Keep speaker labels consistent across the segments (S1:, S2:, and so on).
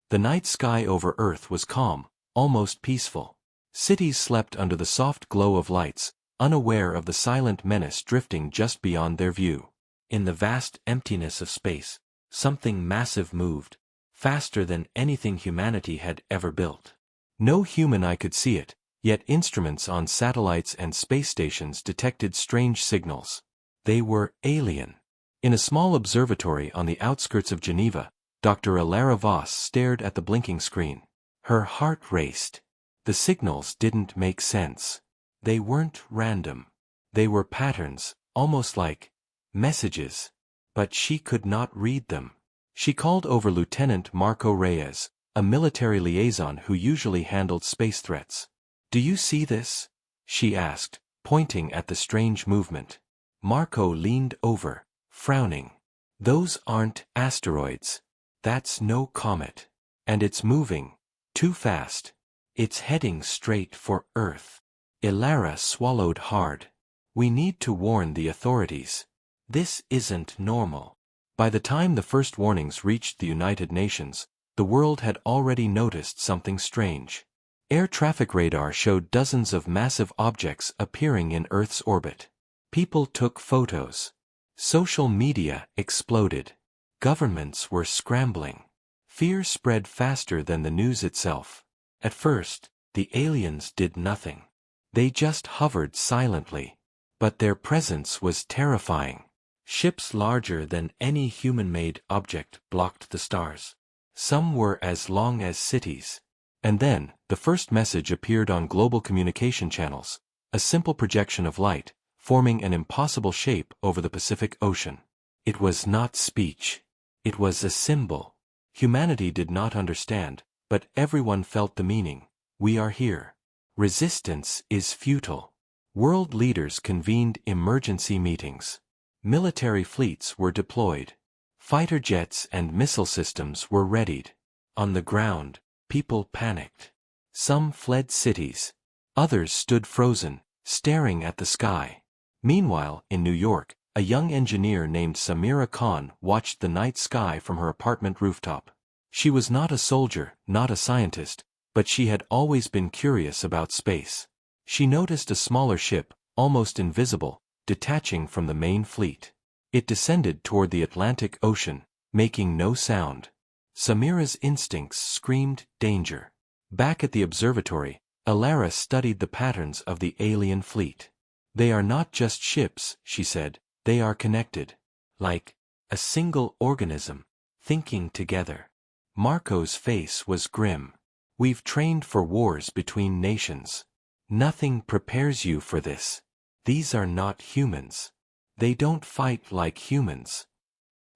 S1: The night sky over Earth was calm, almost peaceful. Cities slept under the soft glow of lights, unaware of the silent menace drifting just beyond their view. In the vast emptiness of space, something massive moved, faster than anything humanity had ever built. No human eye could see it, yet instruments on satellites and space stations detected strange signals. They were alien. In a small observatory on the outskirts of Geneva, Dr. Alara Voss stared at the blinking screen. Her heart raced. The signals didn't make sense. They weren't random. They were patterns, almost like messages. But she could not read them. She called over Lieutenant Marco Reyes, a military liaison who usually handled space threats. "Do you see this?" she asked, pointing at the strange movement. Marco leaned over, frowning. "Those aren't asteroids. That's no comet. And it's moving. Too fast. It's heading straight for Earth." Ilara swallowed hard. "We need to warn the authorities. This isn't normal." By the time the first warnings reached the United Nations, the world had already noticed something strange. Air traffic radar showed dozens of massive objects appearing in Earth's orbit. People took photos. Social media exploded. Governments were scrambling. Fear spread faster than the news itself. At first, the aliens did nothing. They just hovered silently. But their presence was terrifying. Ships larger than any human-made object blocked the stars. Some were as long as cities. And then, the first message appeared on global communication channels, a simple projection of light, forming an impossible shape over the Pacific Ocean. It was not speech. It was a symbol. Humanity did not understand, but everyone felt the meaning. We are here. Resistance is futile. World leaders convened emergency meetings. Military fleets were deployed. Fighter jets and missile systems were readied. On the ground, people panicked. Some fled cities. Others stood frozen, staring at the sky. Meanwhile, in New York, a young engineer named Samira Khan watched the night sky from her apartment rooftop. She was not a soldier, not a scientist, but she had always been curious about space. She noticed a smaller ship, almost invisible, detaching from the main fleet. It descended toward the Atlantic Ocean, making no sound. Samira's instincts screamed danger. Back at the observatory, Alara studied the patterns of the alien fleet. "They are not just ships," she said, "they are connected. Like a single organism, thinking together." Marco's face was grim. "We've trained for wars between nations. Nothing prepares you for this. These are not humans. They don't fight like humans."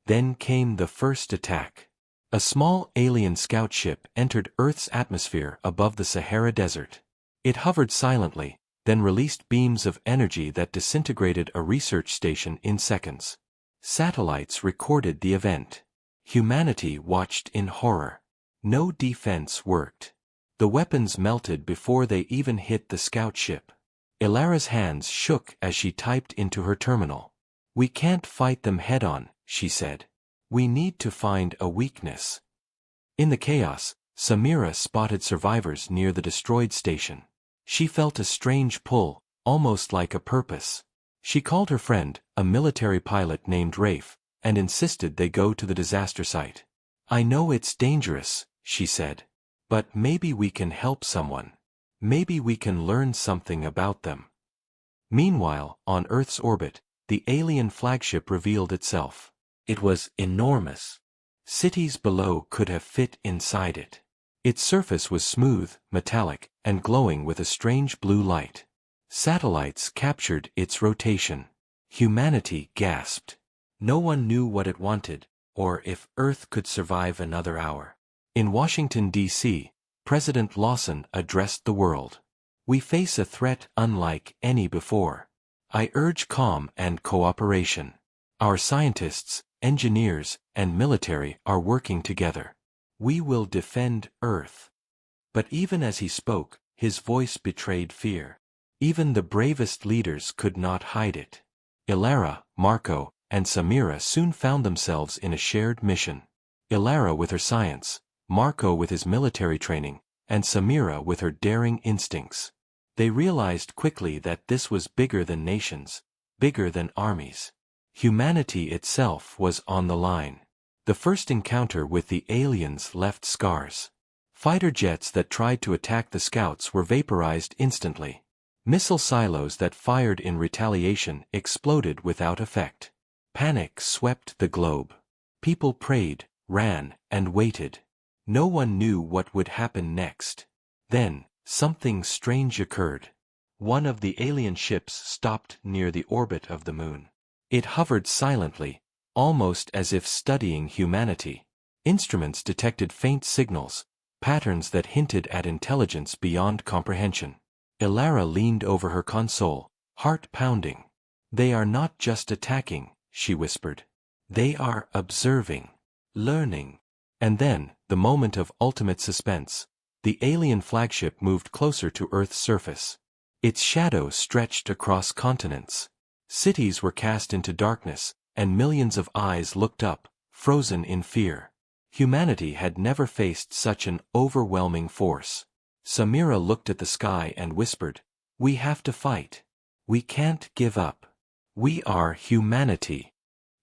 S1: Then came the first attack. A small alien scout ship entered Earth's atmosphere above the Sahara Desert. It hovered silently, then released beams of energy that disintegrated a research station in seconds. Satellites recorded the event. Humanity watched in horror. No defense worked. The weapons melted before they even hit the scout ship. Ilara's hands shook as she typed into her terminal. "We can't fight them head-on," she said. "We need to find a weakness." In the chaos, Samira spotted survivors near the destroyed station. She felt a strange pull, almost like a purpose. She called her friend, a military pilot named Rafe, and insisted they go to the disaster site. "I know it's dangerous," she said. "But maybe we can help someone. Maybe we can learn something about them." Meanwhile, on Earth's orbit, the alien flagship revealed itself. It was enormous. Cities below could have fit inside it. Its surface was smooth, metallic, and glowing with a strange blue light. Satellites captured its rotation. Humanity gasped. No one knew what it wanted, or if Earth could survive another hour. In Washington, D.C., President Lawson addressed the world. "We face a threat unlike any before. I urge calm and cooperation. Our scientists, engineers, and military are working together. We will defend Earth." But even as he spoke, his voice betrayed fear. Even the bravest leaders could not hide it. Ilara, Marco, and Samira soon found themselves in a shared mission. Ilara with her science, Marco with his military training, and Samira with her daring instincts. They realized quickly that this was bigger than nations, bigger than armies. Humanity itself was on the line. The first encounter with the aliens left scars. Fighter jets that tried to attack the scouts were vaporized instantly. Missile silos that fired in retaliation exploded without effect. Panic swept the globe. People prayed, ran, and waited. No one knew what would happen next. Then, something strange occurred. One of the alien ships stopped near the orbit of the moon. It hovered silently, almost as if studying humanity. Instruments detected faint signals, patterns that hinted at intelligence beyond comprehension. Ilara leaned over her console, heart pounding. "They are not just attacking," she whispered. "They are observing, learning." And then, the moment of ultimate suspense. The alien flagship moved closer to Earth's surface. Its shadow stretched across continents. Cities were cast into darkness, and millions of eyes looked up, frozen in fear. Humanity had never faced such an overwhelming force. Samira looked at the sky and whispered, "We have to fight. We can't give up. We are humanity."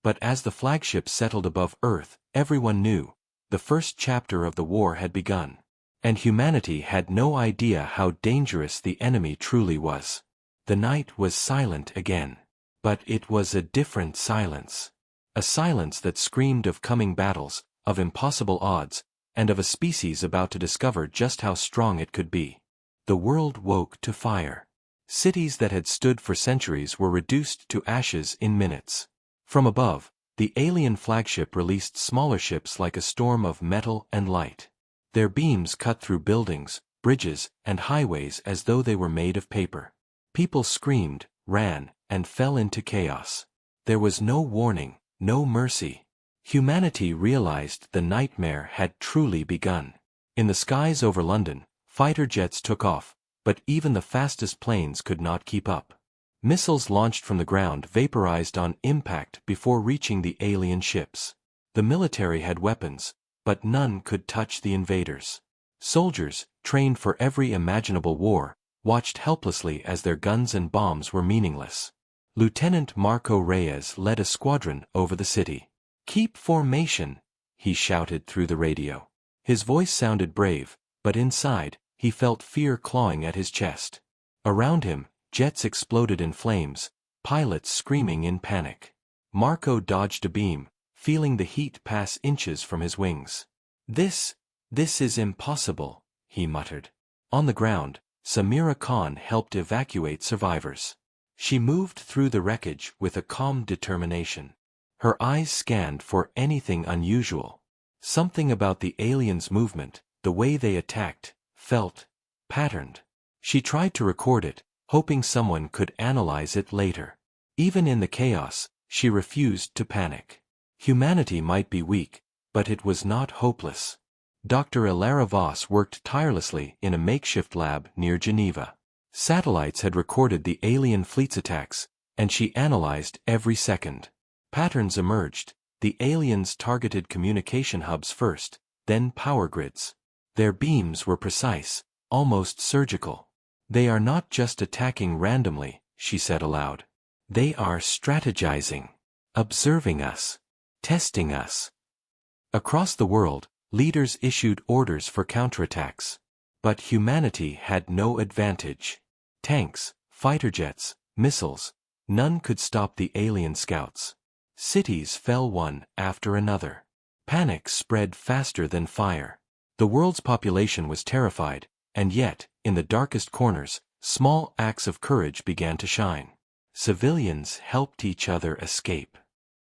S1: But as the flagship settled above Earth, everyone knew, the first chapter of the war had begun. And humanity had no idea how dangerous the enemy truly was. The night was silent again. But it was a different silence. A silence that screamed of coming battles, of impossible odds, and of a species about to discover just how strong it could be. The world woke to fire. Cities that had stood for centuries were reduced to ashes in minutes. From above, the alien flagship released smaller ships like a storm of metal and light. Their beams cut through buildings, bridges, and highways as though they were made of paper. People screamed, ran, and fell into chaos. There was no warning, no mercy. Humanity realized the nightmare had truly begun. In the skies over London, fighter jets took off, but even the fastest planes could not keep up. Missiles launched from the ground vaporized on impact before reaching the alien ships. The military had weapons, but none could touch the invaders. Soldiers, trained for every imaginable war, watched helplessly as their guns and bombs were meaningless. Lieutenant Marco Reyes led a squadron over the city. "Keep formation," he shouted through the radio. His voice sounded brave, but inside, he felt fear clawing at his chest. Around him, jets exploded in flames, pilots screaming in panic. Marco dodged a beam, feeling the heat pass inches from his wings. This is impossible," he muttered. On the ground, Samira Khan helped evacuate survivors. She moved through the wreckage with a calm determination. Her eyes scanned for anything unusual. Something about the aliens' movement, the way they attacked, felt patterned. She tried to record it, hoping someone could analyze it later. Even in the chaos, she refused to panic. Humanity might be weak, but it was not hopeless. Dr. Ilara Voss worked tirelessly in a makeshift lab near Geneva. Satellites had recorded the alien fleet's attacks, and she analyzed every second. Patterns emerged. The aliens targeted communication hubs first, then power grids. Their beams were precise, almost surgical. "They are not just attacking randomly," she said aloud. "They are strategizing, observing us, testing us." Across the world, leaders issued orders for counterattacks. But humanity had no advantage. Tanks, fighter jets, missiles, none could stop the alien scouts. Cities fell one after another. Panic spread faster than fire. The world's population was terrified, and yet, in the darkest corners, small acts of courage began to shine. Civilians helped each other escape.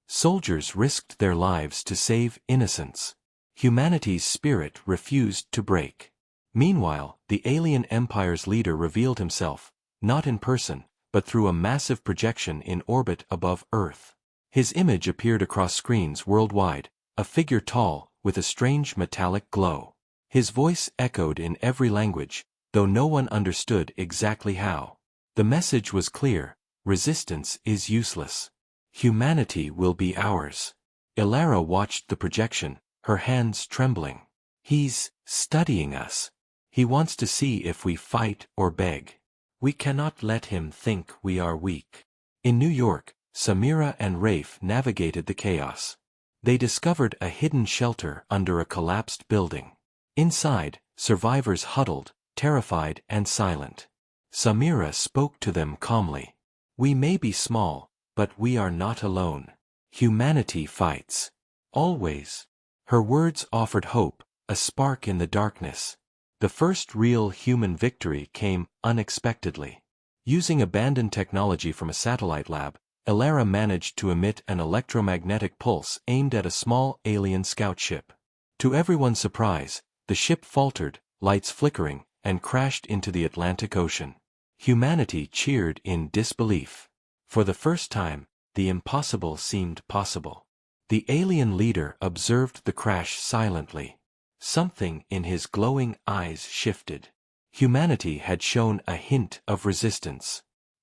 S1: Soldiers risked their lives to save innocents. Humanity's spirit refused to break. Meanwhile, the alien empire's leader revealed himself, not in person, but through a massive projection in orbit above Earth. His image appeared across screens worldwide, a figure tall, with a strange metallic glow. His voice echoed in every language, though no one understood exactly how. The message was clear: resistance is useless. Humanity will be ours. Ilara watched the projection, her hands trembling. He's studying us. He wants to see if we fight or beg. We cannot let him think we are weak. In New York, Samira and Rafe navigated the chaos. They discovered a hidden shelter under a collapsed building. Inside, survivors huddled, terrified and silent. Samira spoke to them calmly. We may be small, but we are not alone. Humanity fights. Always. Her words offered hope, a spark in the darkness. The first real human victory came unexpectedly. Using abandoned technology from a satellite lab, Elara managed to emit an electromagnetic pulse aimed at a small alien scout ship. To everyone's surprise, the ship faltered, lights flickering, and crashed into the Atlantic Ocean. Humanity cheered in disbelief. For the first time, the impossible seemed possible. The alien leader observed the crash silently. Something in his glowing eyes shifted. Humanity had shown a hint of resistance.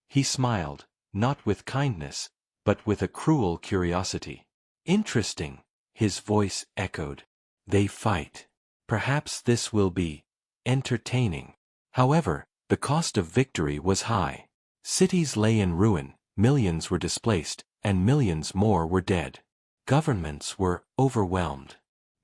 S1: He smiled, not with kindness, but with a cruel curiosity. Interesting, his voice echoed. They fight. Perhaps this will be entertaining. However, the cost of victory was high. Cities lay in ruin, millions were displaced, and millions more were dead. Governments were overwhelmed.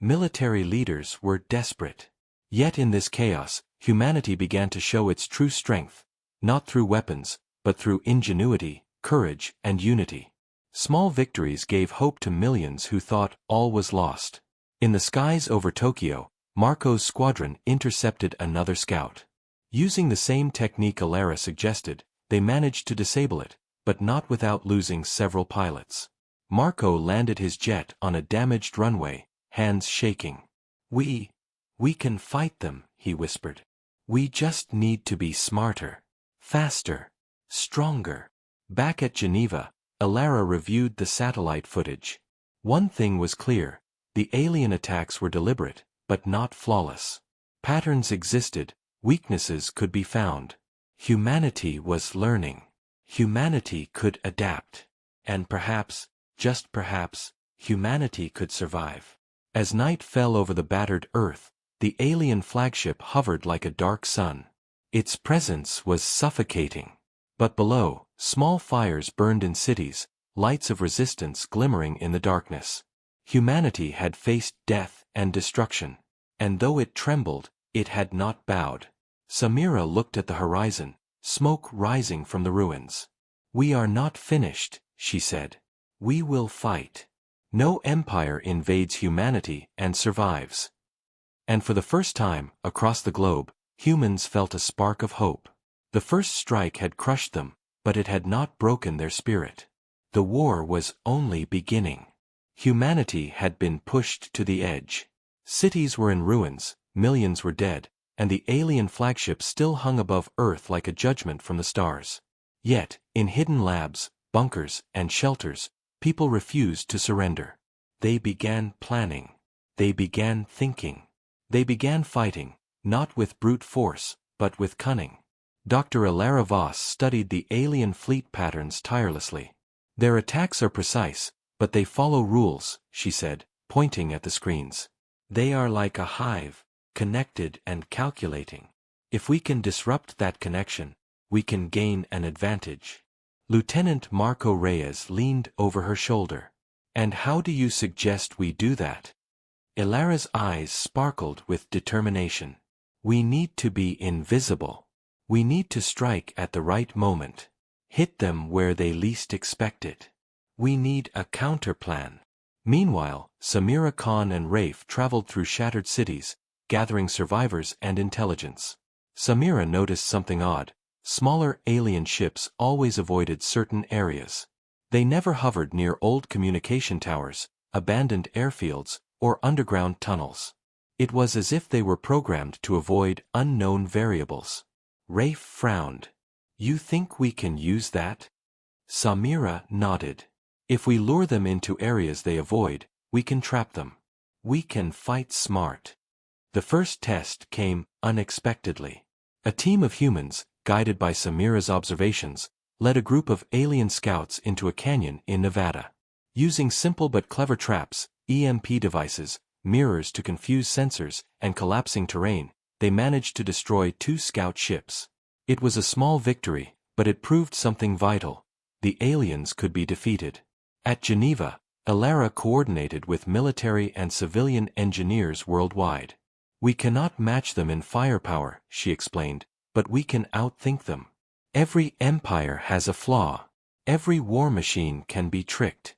S1: Military leaders were desperate. Yet in this chaos, humanity began to show its true strength, not through weapons, but through ingenuity, courage, and unity. Small victories gave hope to millions who thought all was lost. In the skies over Tokyo, Marco's squadron intercepted another scout. Using the same technique Elara suggested, they managed to disable it, but not without losing several pilots. Marco landed his jet on a damaged runway, hands shaking. We can fight them, he whispered. We just need to be smarter, faster, stronger. Back at Geneva, Elara reviewed the satellite footage. One thing was clear, the alien attacks were deliberate, but not flawless. Patterns existed, weaknesses could be found. Humanity was learning. Humanity could adapt. And perhaps, just perhaps, humanity could survive. As night fell over the battered Earth, the alien flagship hovered like a dark sun. Its presence was suffocating. But below, small fires burned in cities, lights of resistance glimmering in the darkness. Humanity had faced death and destruction. And though it trembled, it had not bowed. Samira looked at the horizon, smoke rising from the ruins. We are not finished, she said. We will fight. No empire invades humanity and survives. And for the first time, across the globe, humans felt a spark of hope. The first strike had crushed them, but it had not broken their spirit. The war was only beginning. Humanity had been pushed to the edge. Cities were in ruins, millions were dead, and the alien flagship still hung above Earth like a judgment from the stars. Yet, in hidden labs, bunkers, and shelters, people refused to surrender. They began planning. They began thinking. They began fighting, not with brute force, but with cunning. Dr. Elara Voss studied the alien fleet patterns tirelessly. Their attacks are precise, but they follow rules, she said, pointing at the screens. They are like a hive, connected and calculating. If we can disrupt that connection, we can gain an advantage. Lieutenant Marco Reyes leaned over her shoulder. And how do you suggest we do that? Elara's eyes sparkled with determination. We need to be invisible. We need to strike at the right moment. Hit them where they least expect it. We need a counterplan. Meanwhile, Samira Khan and Rafe traveled through shattered cities, gathering survivors and intelligence. Samira noticed something odd. Smaller alien ships always avoided certain areas. They never hovered near old communication towers, abandoned airfields, or underground tunnels. It was as if they were programmed to avoid unknown variables. Rafe frowned. You think we can use that? Samira nodded. If we lure them into areas they avoid, we can trap them. We can fight smart. The first test came unexpectedly. A team of humans, guided by Samira's observations, led a group of alien scouts into a canyon in Nevada. Using simple but clever traps, EMP devices, mirrors to confuse sensors, and collapsing terrain, they managed to destroy 2 scout ships. It was a small victory, but it proved something vital. The aliens could be defeated. At Geneva, Elara coordinated with military and civilian engineers worldwide. "We cannot match them in firepower," she explained, "but we can outthink them. Every empire has a flaw. Every war machine can be tricked."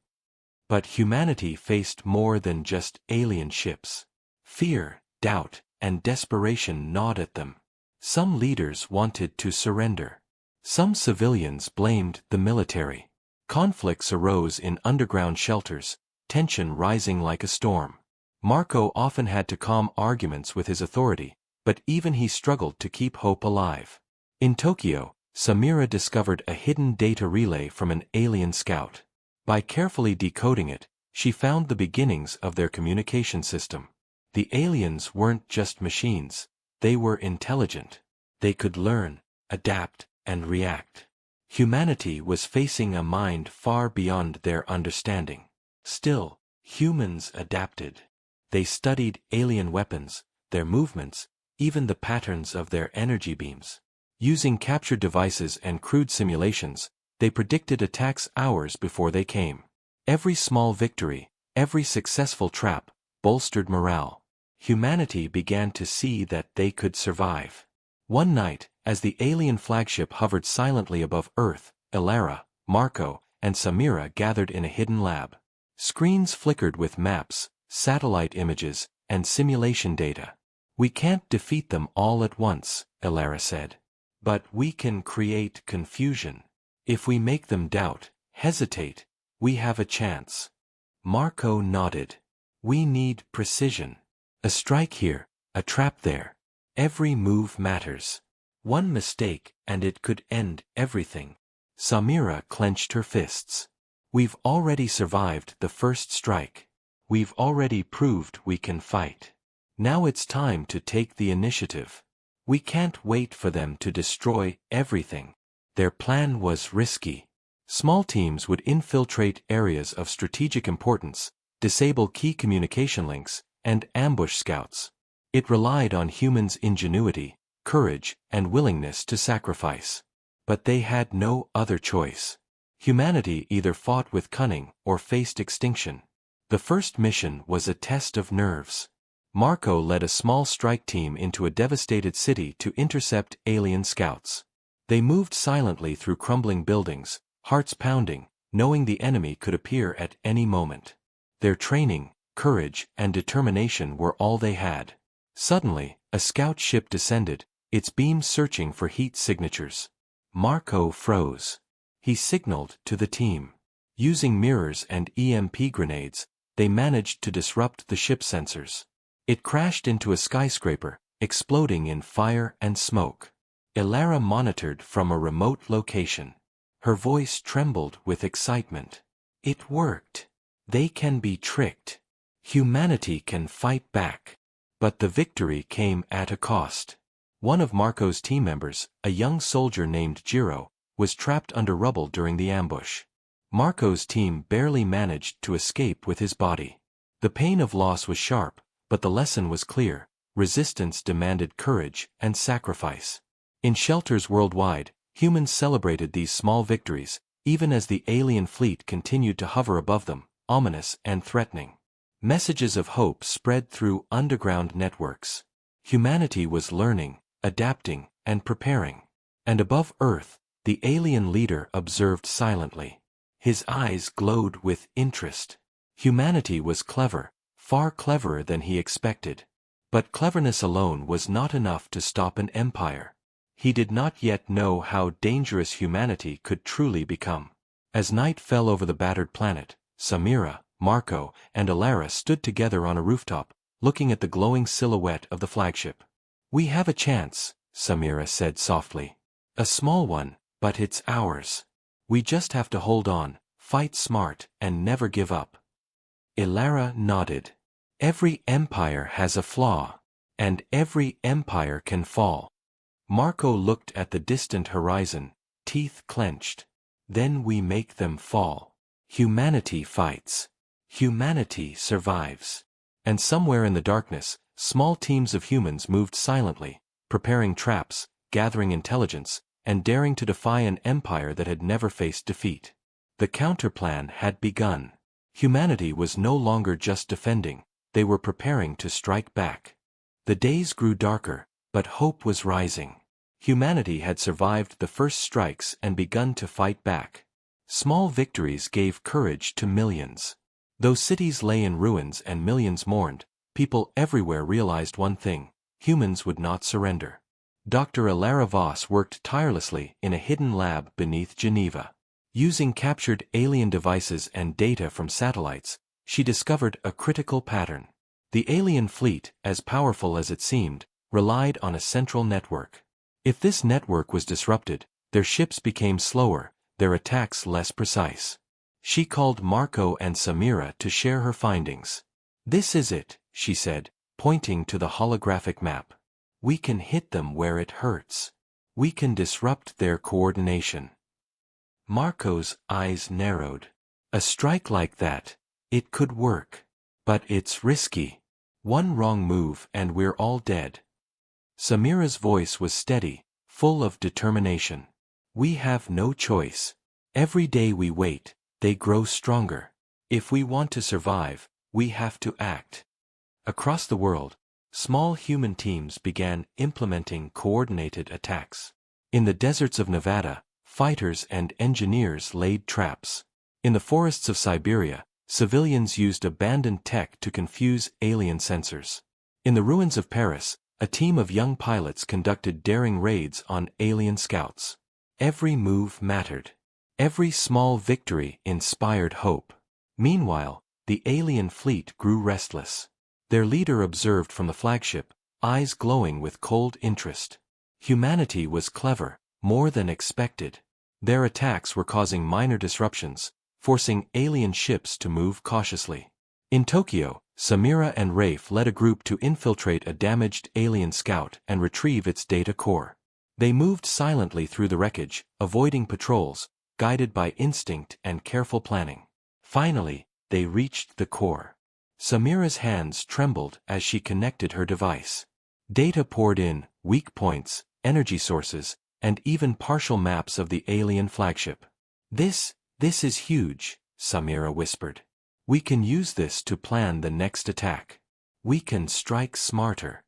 S1: But humanity faced more than just alien ships. Fear, doubt, and desperation gnawed at them. Some leaders wanted to surrender. Some civilians blamed the military. Conflicts arose in underground shelters, tension rising like a storm. Marco often had to calm arguments with his authority, but even he struggled to keep hope alive. In Tokyo, Samira discovered a hidden data relay from an alien scout. By carefully decoding it, she found the beginnings of their communication system. The aliens weren't just machines, they were intelligent. They could learn, adapt, and react. Humanity was facing a mind far beyond their understanding. Still, humans adapted. They studied alien weapons, their movements, even the patterns of their energy beams. Using captured devices and crude simulations, they predicted attacks hours before they came. Every small victory, every successful trap, bolstered morale. Humanity began to see that they could survive. One night, as the alien flagship hovered silently above Earth, Elara, Marco, and Samira gathered in a hidden lab. Screens flickered with maps, satellite images, and simulation data. "We can't defeat them all at once," Elara said. "But we can create confusion. If we make them doubt, hesitate, we have a chance." Marco nodded. "We need precision. A strike here, a trap there. Every move matters. One mistake, and it could end everything." Samira clenched her fists. "We've already survived the first strike. We've already proved we can fight. Now it's time to take the initiative. We can't wait for them to destroy everything." Their plan was risky. Small teams would infiltrate areas of strategic importance, disable key communication links, and ambush scouts. It relied on humans' ingenuity, courage, and willingness to sacrifice. But they had no other choice. Humanity either fought with cunning or faced extinction. The first mission was a test of nerves. Marco led a small strike team into a devastated city to intercept alien scouts. They moved silently through crumbling buildings, hearts pounding, knowing the enemy could appear at any moment. Their training, courage, and determination were all they had. Suddenly, a scout ship descended, its beams searching for heat signatures. Marco froze. He signaled to the team. Using mirrors and EMP grenades, they managed to disrupt the ship sensors. It crashed into a skyscraper, exploding in fire and smoke. Elara monitored from a remote location. Her voice trembled with excitement. "It worked. They can be tricked. Humanity can fight back." But the victory came at a cost. One of Marco's team members, a young soldier named Jiro, was trapped under rubble during the ambush. Marco's team barely managed to escape with his body. The pain of loss was sharp, but the lesson was clear: resistance demanded courage and sacrifice. In shelters worldwide, humans celebrated these small victories, even as the alien fleet continued to hover above them, ominous and threatening. Messages of hope spread through underground networks. Humanity was learning, adapting, and preparing. And above Earth, the alien leader observed silently. His eyes glowed with interest. Humanity was clever, far cleverer than he expected. But cleverness alone was not enough to stop an empire. He did not yet know how dangerous humanity could truly become. As night fell over the battered planet, Samira, Marco, and Elara stood together on a rooftop, looking at the glowing silhouette of the flagship. "We have a chance," Samira said softly. "A small one, but it's ours. We just have to hold on, fight smart, and never give up." Elara nodded. "Every empire has a flaw. And every empire can fall." Marco looked at the distant horizon, teeth clenched. "Then we make them fall. Humanity fights. Humanity survives." And somewhere in the darkness, small teams of humans moved silently, preparing traps, gathering intelligence, and daring to defy an empire that had never faced defeat. The counterplan had begun. Humanity was no longer just defending, they were preparing to strike back. The days grew darker, but hope was rising. Humanity had survived the first strikes and begun to fight back. Small victories gave courage to millions. Though cities lay in ruins and millions mourned, people everywhere realized one thing: humans would not surrender. Dr. Ilara Voss worked tirelessly in a hidden lab beneath Geneva. Using captured alien devices and data from satellites, she discovered a critical pattern. The alien fleet, as powerful as it seemed, relied on a central network. If this network was disrupted, their ships became slower, their attacks less precise. She called Marco and Samira to share her findings. "This is it," she said, pointing to the holographic map. "We can hit them where it hurts. We can disrupt their coordination." Marco's eyes narrowed. A strike like that, it could work. But it's risky. One wrong move and we're all dead. Samira's voice was steady, full of determination. "We have no choice. Every day we wait, they grow stronger. If we want to survive, we have to act." Across the world, small human teams began implementing coordinated attacks. In the deserts of Nevada, fighters and engineers laid traps. In the forests of Siberia, civilians used abandoned tech to confuse alien sensors. In the ruins of Paris, a team of young pilots conducted daring raids on alien scouts. Every move mattered. Every small victory inspired hope. Meanwhile, the alien fleet grew restless. Their leader observed from the flagship, eyes glowing with cold interest. Humanity was clever, more than expected. Their attacks were causing minor disruptions, forcing alien ships to move cautiously. In Tokyo, Samira and Rafe led a group to infiltrate a damaged alien scout and retrieve its data core. They moved silently through the wreckage, avoiding patrols, guided by instinct and careful planning. Finally, they reached the core. Samira's hands trembled as she connected her device. Data poured in, weak points, energy sources, and even partial maps of the alien flagship. This is huge," Samira whispered. "We can use this to plan the next attack. We can strike smarter."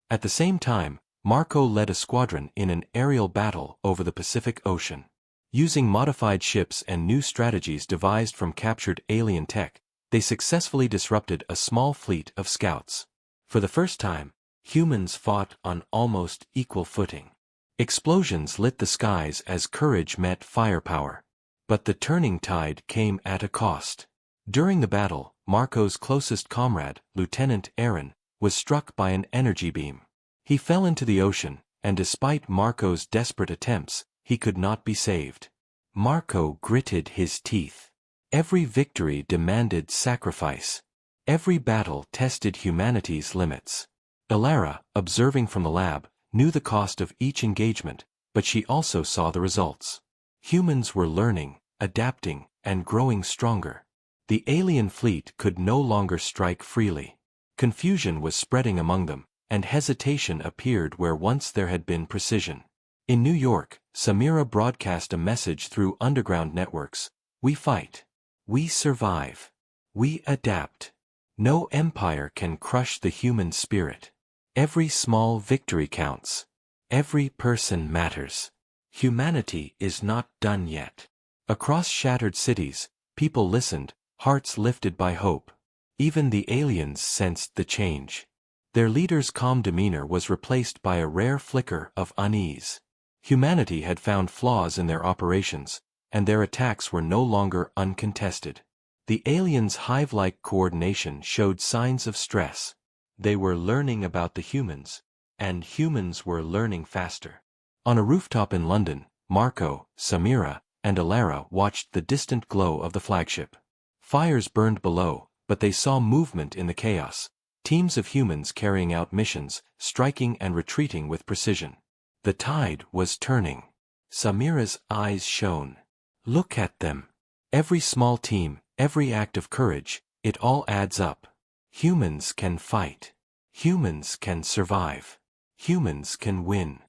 S1: At the same time, Marco led a squadron in an aerial battle over the Pacific Ocean. Using modified ships and new strategies devised from captured alien tech, they successfully disrupted a small fleet of scouts. For the first time, humans fought on almost equal footing. Explosions lit the skies as courage met firepower. But the turning tide came at a cost. During the battle, Marco's closest comrade, Lieutenant Aaron, was struck by an energy beam. He fell into the ocean, and despite Marco's desperate attempts, he could not be saved. Marco gritted his teeth. Every victory demanded sacrifice. Every battle tested humanity's limits. Ilara, observing from the lab, knew the cost of each engagement, but she also saw the results. Humans were learning, adapting, and growing stronger. The alien fleet could no longer strike freely. Confusion was spreading among them, and hesitation appeared where once there had been precision. In New York, Samira broadcast a message through underground networks: "We fight. We survive. We adapt. No empire can crush the human spirit. Every small victory counts. Every person matters. Humanity is not done yet." Across shattered cities, people listened, hearts lifted by hope. Even the aliens sensed the change. Their leader's calm demeanor was replaced by a rare flicker of unease. Humanity had found flaws in their operations, and their attacks were no longer uncontested. The aliens' hive-like coordination showed signs of stress. They were learning about the humans, and humans were learning faster. On a rooftop in London, Marco, Samira, and Ilara watched the distant glow of the flagship. Fires burned below, but they saw movement in the chaos. Teams of humans carrying out missions, striking and retreating with precision. The tide was turning. Samira's eyes shone. "Look at them. Every small team, every act of courage, it all adds up. Humans can fight. Humans can survive. Humans can win.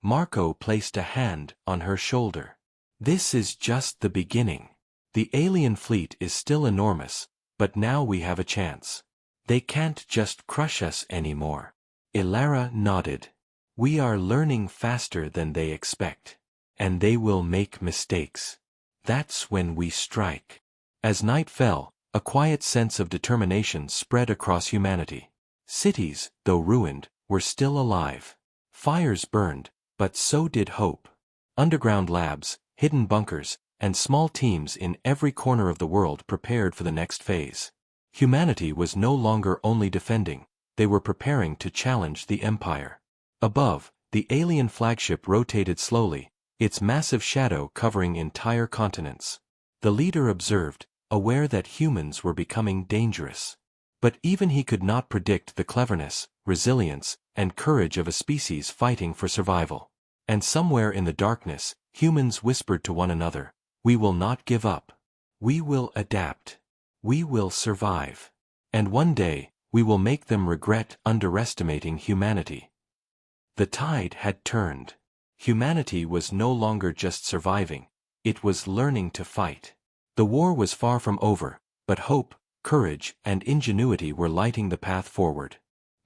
S1: Marco placed a hand on her shoulder. This is just the beginning. The alien fleet is still enormous, but now we have a chance. They can't just crush us anymore. Ilara nodded. We are learning faster than they expect. And they will make mistakes. That's when we strike. As night fell, a quiet sense of determination spread across humanity. Cities, though ruined, were still alive. Fires burned, but so did hope. Underground labs, hidden bunkers, and small teams in every corner of the world prepared for the next phase. Humanity was no longer only defending, they were preparing to challenge the Empire. Above, the alien flagship rotated slowly, its massive shadow covering entire continents. The leader observed, aware that humans were becoming dangerous. But even he could not predict the cleverness, resilience, and courage of a species fighting for survival. And somewhere in the darkness, humans whispered to one another, "We will not give up. We will adapt. We will survive. And one day, we will make them regret underestimating humanity." The tide had turned. Humanity was no longer just surviving, it was learning to fight. The war was far from over, but hope, courage, and ingenuity were lighting the path forward.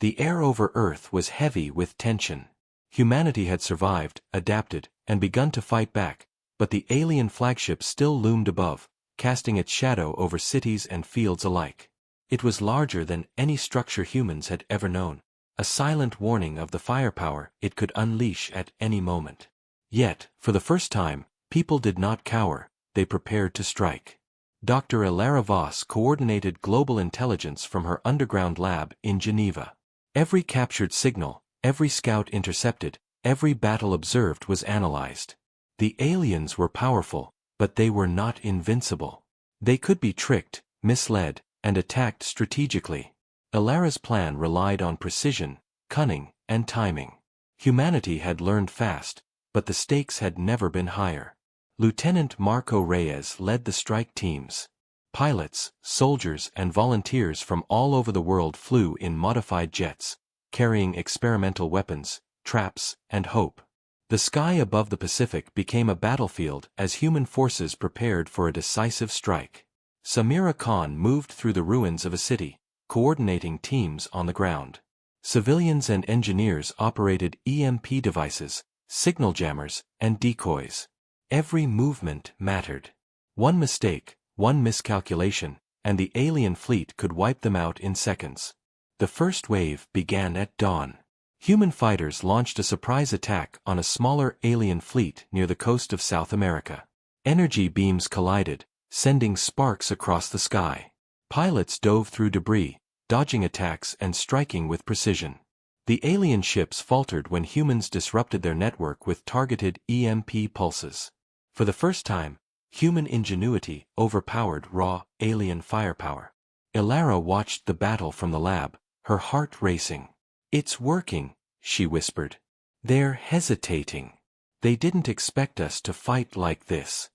S1: The air over Earth was heavy with tension. Humanity had survived, adapted, and begun to fight back, but the alien flagship still loomed above, casting its shadow over cities and fields alike. It was larger than any structure humans had ever known, a silent warning of the firepower it could unleash at any moment. Yet, for the first time, people did not cower, they prepared to strike. Dr. Ilara Voss coordinated global intelligence from her underground lab in Geneva. Every captured signal, every scout intercepted, every battle observed was analyzed. The aliens were powerful, but they were not invincible. They could be tricked, misled, and attacked strategically. Ilara's plan relied on precision, cunning, and timing. Humanity had learned fast, but the stakes had never been higher. Lieutenant Marco Reyes led the strike teams. Pilots, soldiers, and volunteers from all over the world flew in modified jets, carrying experimental weapons, traps, and hope. The sky above the Pacific became a battlefield as human forces prepared for a decisive strike. Samira Khan moved through the ruins of a city, coordinating teams on the ground. Civilians and engineers operated EMP devices, signal jammers, and decoys. Every movement mattered. One mistake, one miscalculation, and the alien fleet could wipe them out in seconds. The first wave began at dawn. Human fighters launched a surprise attack on a smaller alien fleet near the coast of South America. Energy beams collided, sending sparks across the sky. Pilots dove through debris, dodging attacks and striking with precision. The alien ships faltered when humans disrupted their network with targeted EMP pulses. For the first time, human ingenuity overpowered raw, alien firepower. Ilara watched the battle from the lab, her heart racing. "It's working," she whispered. "They're hesitating. They didn't expect us to fight like this."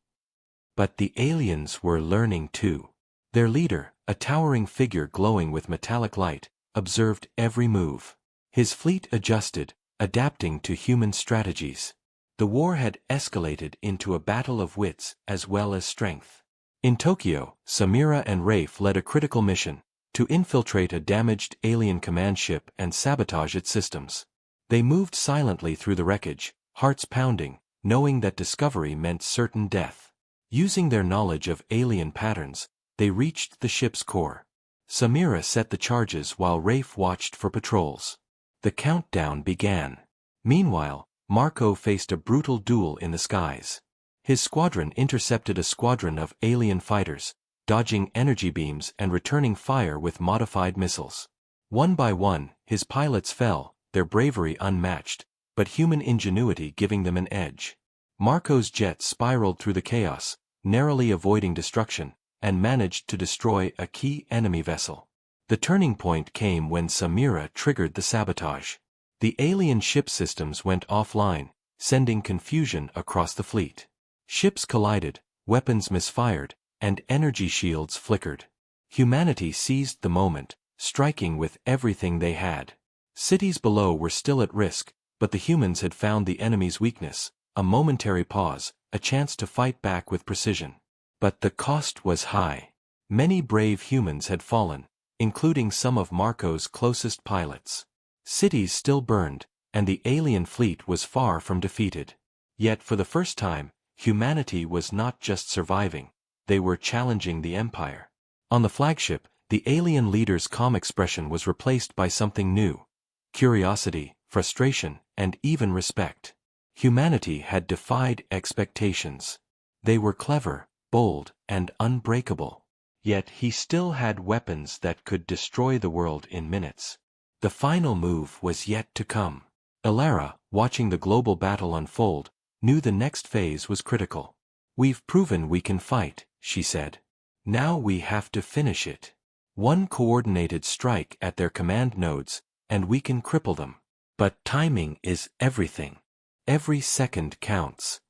S1: But the aliens were learning too. Their leader, a towering figure glowing with metallic light, observed every move. His fleet adjusted, adapting to human strategies. The war had escalated into a battle of wits as well as strength. In Tokyo, Samira and Rafe led a critical mission, to infiltrate a damaged alien command ship and sabotage its systems. They moved silently through the wreckage, hearts pounding, knowing that discovery meant certain death. Using their knowledge of alien patterns, they reached the ship's core. Samira set the charges while Rafe watched for patrols. The countdown began. Meanwhile, Marco faced a brutal duel in the skies. His squadron intercepted a squadron of alien fighters, dodging energy beams and returning fire with modified missiles. One by one, his pilots fell, their bravery unmatched, but human ingenuity giving them an edge. Marco's jet spiraled through the chaos, narrowly avoiding destruction, and managed to destroy a key enemy vessel. The turning point came when Samira triggered the sabotage. The alien ship systems went offline, sending confusion across the fleet. Ships collided, weapons misfired, and energy shields flickered. Humanity seized the moment, striking with everything they had. Cities below were still at risk, but the humans had found the enemy's weakness, a momentary pause, a chance to fight back with precision. But the cost was high. Many brave humans had fallen, including some of Marco's closest pilots. Cities still burned, and the alien fleet was far from defeated. Yet for the first time, humanity was not just surviving, they were challenging the Empire. On the flagship, the alien leader's calm expression was replaced by something new: curiosity, frustration, and even respect. Humanity had defied expectations. They were clever, bold, and unbreakable. Yet he still had weapons that could destroy the world in minutes. The final move was yet to come. Elara, watching the global battle unfold, knew the next phase was critical. "We've proven we can fight," she said. "Now we have to finish it. One coordinated strike at their command nodes, and we can cripple them. But timing is everything. Every second counts."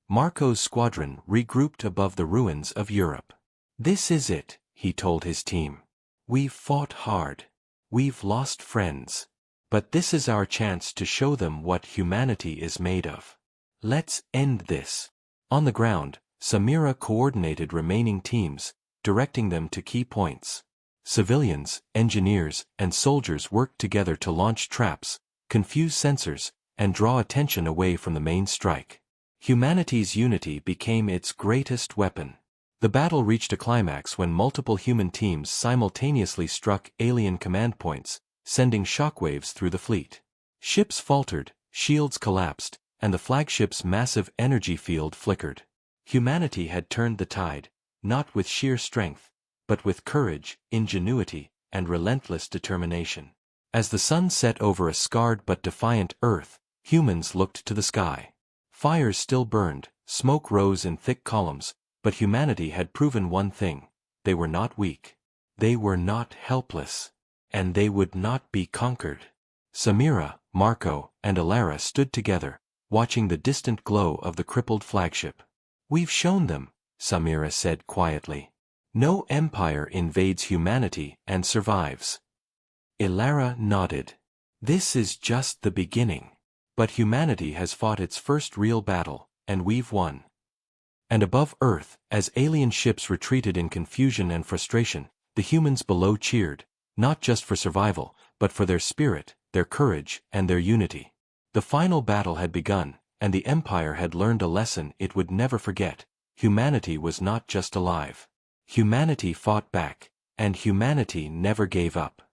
S1: Marco's squadron regrouped above the ruins of Europe. "This is it," he told his team. "We've fought hard. We've lost friends. But this is our chance to show them what humanity is made of. Let's end this." On the ground, Samira coordinated remaining teams, directing them to key points. Civilians, engineers, and soldiers worked together to launch traps, confuse sensors, and draw attention away from the main strike. Humanity's unity became its greatest weapon. The battle reached a climax when multiple human teams simultaneously struck alien command points, sending shockwaves through the fleet. Ships faltered, shields collapsed, and the flagship's massive energy field flickered. Humanity had turned the tide, not with sheer strength, but with courage, ingenuity, and relentless determination. As the sun set over a scarred but defiant Earth, humans looked to the sky. Fires still burned, smoke rose in thick columns, but humanity had proven one thing: they were not weak. They were not helpless. And they would not be conquered. Samira, Marco, and Elara stood together, watching the distant glow of the crippled flagship. "We've shown them," Samira said quietly. "No empire invades humanity and survives." Elara nodded. "This is just the beginning. But humanity has fought its first real battle, and we've won." And above Earth, as alien ships retreated in confusion and frustration, the humans below cheered, not just for survival, but for their spirit, their courage, and their unity. The final battle had begun, and the Empire had learned a lesson it would never forget: humanity was not just alive. Humanity fought back, and humanity never gave up.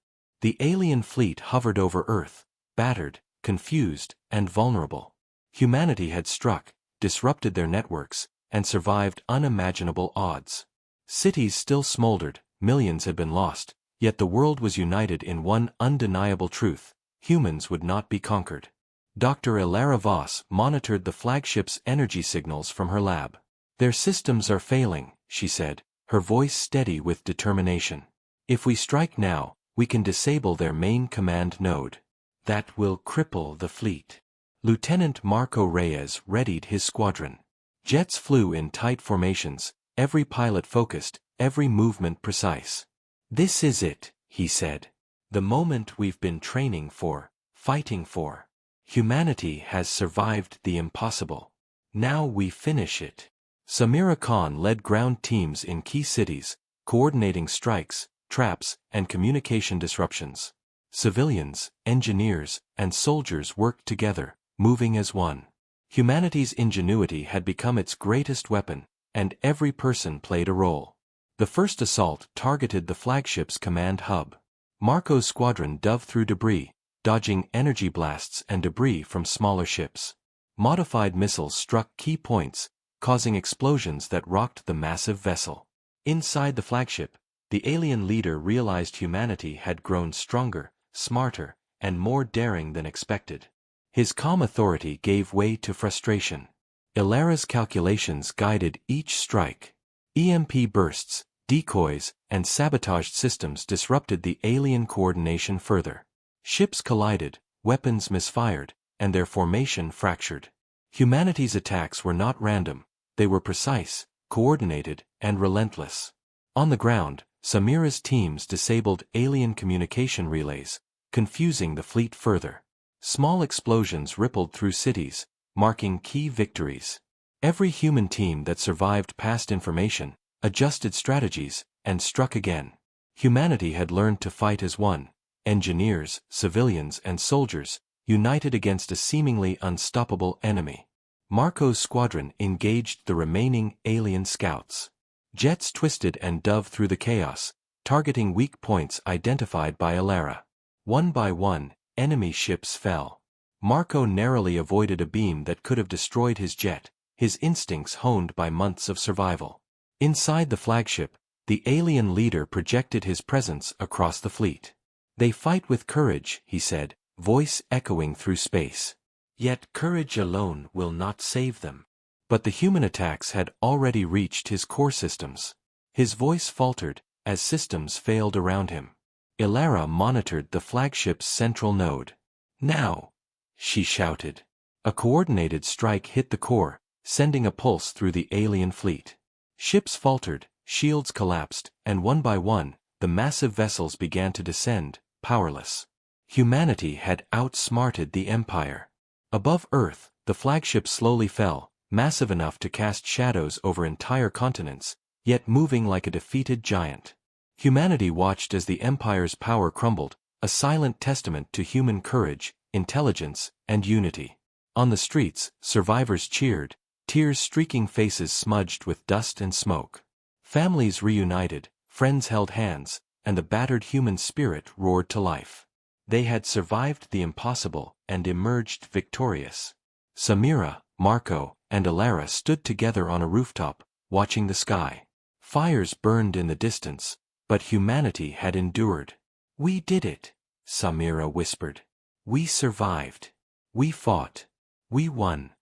S1: The alien fleet hovered over Earth, battered, confused, and vulnerable. Humanity had struck, disrupted their networks, and survived unimaginable odds. Cities still smoldered, millions had been lost, yet the world was united in one undeniable truth: humans would not be conquered. Dr. Elara Voss monitored the flagship's energy signals from her lab. "Their systems are failing," she said, her voice steady with determination. "If we strike now, we can disable their main command node. That will cripple the fleet." Lieutenant Marco Reyes readied his squadron. Jets flew in tight formations, every pilot focused, every movement precise. "This is it," he said. "The moment we've been training for, fighting for. Humanity has survived the impossible. Now we finish it." Samira Khan led ground teams in key cities, coordinating strikes, traps, and communication disruptions. Civilians, engineers, and soldiers worked together, moving as one. Humanity's ingenuity had become its greatest weapon, and every person played a role. The first assault targeted the flagship's command hub. Marco's squadron dove through debris, dodging energy blasts and debris from smaller ships. Modified missiles struck key points, causing explosions that rocked the massive vessel. Inside the flagship, the alien leader realized humanity had grown stronger, smarter, and more daring than expected. His calm authority gave way to frustration. Elara's calculations guided each strike. EMP bursts, decoys, and sabotaged systems disrupted the alien coordination further. Ships collided, weapons misfired, and their formation fractured. Humanity's attacks were not random, they were precise, coordinated, and relentless. On the ground, Samira's teams disabled alien communication relays, confusing the fleet further. Small explosions rippled through cities, marking key victories. Every human team that survived passed information, adjusted strategies, and struck again. Humanity had learned to fight as one, engineers, civilians, and soldiers, united against a seemingly unstoppable enemy. Marco's squadron engaged the remaining alien scouts. Jets twisted and dove through the chaos, targeting weak points identified by Alara. One by one, enemy ships fell. Marco narrowly avoided a beam that could have destroyed his jet, his instincts honed by months of survival. Inside the flagship, the alien leader projected his presence across the fleet. "They fight with courage," he said, voice echoing through space. "Yet courage alone will not save them." But the human attacks had already reached his core systems. His voice faltered as systems failed around him. Ilara monitored the flagship's central node. "Now!" she shouted. A coordinated strike hit the core, sending a pulse through the alien fleet. Ships faltered, shields collapsed, and one by one, the massive vessels began to descend, powerless. Humanity had outsmarted the Empire. Above Earth, the flagship slowly fell, massive enough to cast shadows over entire continents, yet moving like a defeated giant. Humanity watched as the Empire's power crumbled, a silent testament to human courage, intelligence, and unity. On the streets, survivors cheered, tears streaking faces smudged with dust and smoke. Families reunited, friends held hands, and the battered human spirit roared to life. They had survived the impossible and emerged victorious. Samira, Marco, and Alara stood together on a rooftop, watching the sky. Fires burned in the distance, but humanity had endured. "We did it," Samira whispered. "We survived. We fought. We won."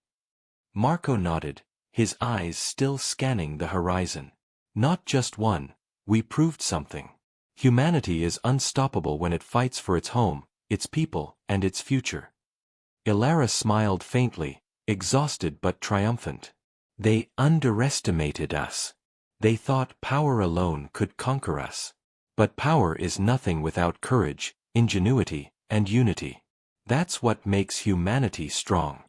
S1: Marco nodded, his eyes still scanning the horizon. "Not just one, we proved something. Humanity is unstoppable when it fights for its home, its people, and its future." Ilara smiled faintly, exhausted but triumphant. "They underestimated us. They thought power alone could conquer us. But power is nothing without courage, ingenuity, and unity. That's what makes humanity strong."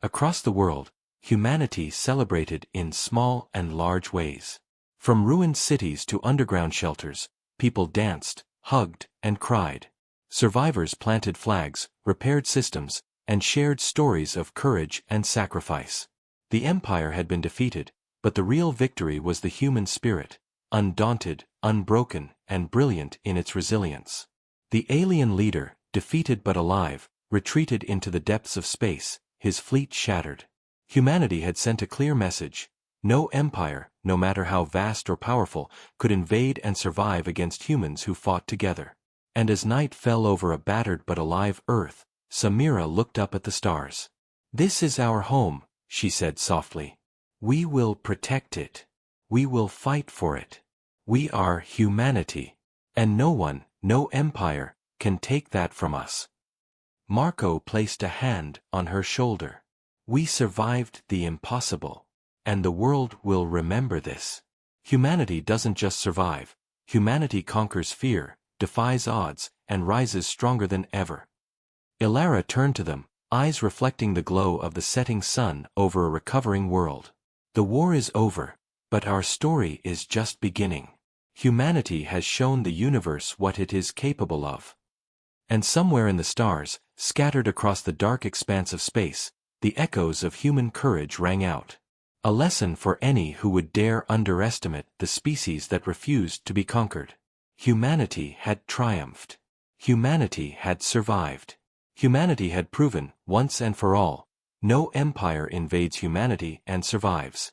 S1: Across the world, humanity celebrated in small and large ways. From ruined cities to underground shelters, people danced, hugged, and cried. Survivors planted flags, repaired systems, and shared stories of courage and sacrifice. The Empire had been defeated, but the real victory was the human spirit, undaunted, unbroken, and brilliant in its resilience. The alien leader, defeated but alive, retreated into the depths of space, his fleet shattered. Humanity had sent a clear message: no empire, no matter how vast or powerful, could invade and survive against humans who fought together. And as night fell over a battered but alive Earth, Samira looked up at the stars. "This is our home," she said softly. "We will protect it. We will fight for it. We are humanity. And no one, no empire, can take that from us." Marco placed a hand on her shoulder. "We survived the impossible. And the world will remember this. Humanity doesn't just survive. Humanity conquers fear, defies odds, and rises stronger than ever." Ilara turned to them, eyes reflecting the glow of the setting sun over a recovering world. "The war is over, but our story is just beginning. Humanity has shown the universe what it is capable of." And somewhere in the stars, scattered across the dark expanse of space, the echoes of human courage rang out. A lesson for any who would dare underestimate the species that refused to be conquered. Humanity had triumphed. Humanity had survived. Humanity had proven, once and for all, no empire invades humanity and survives.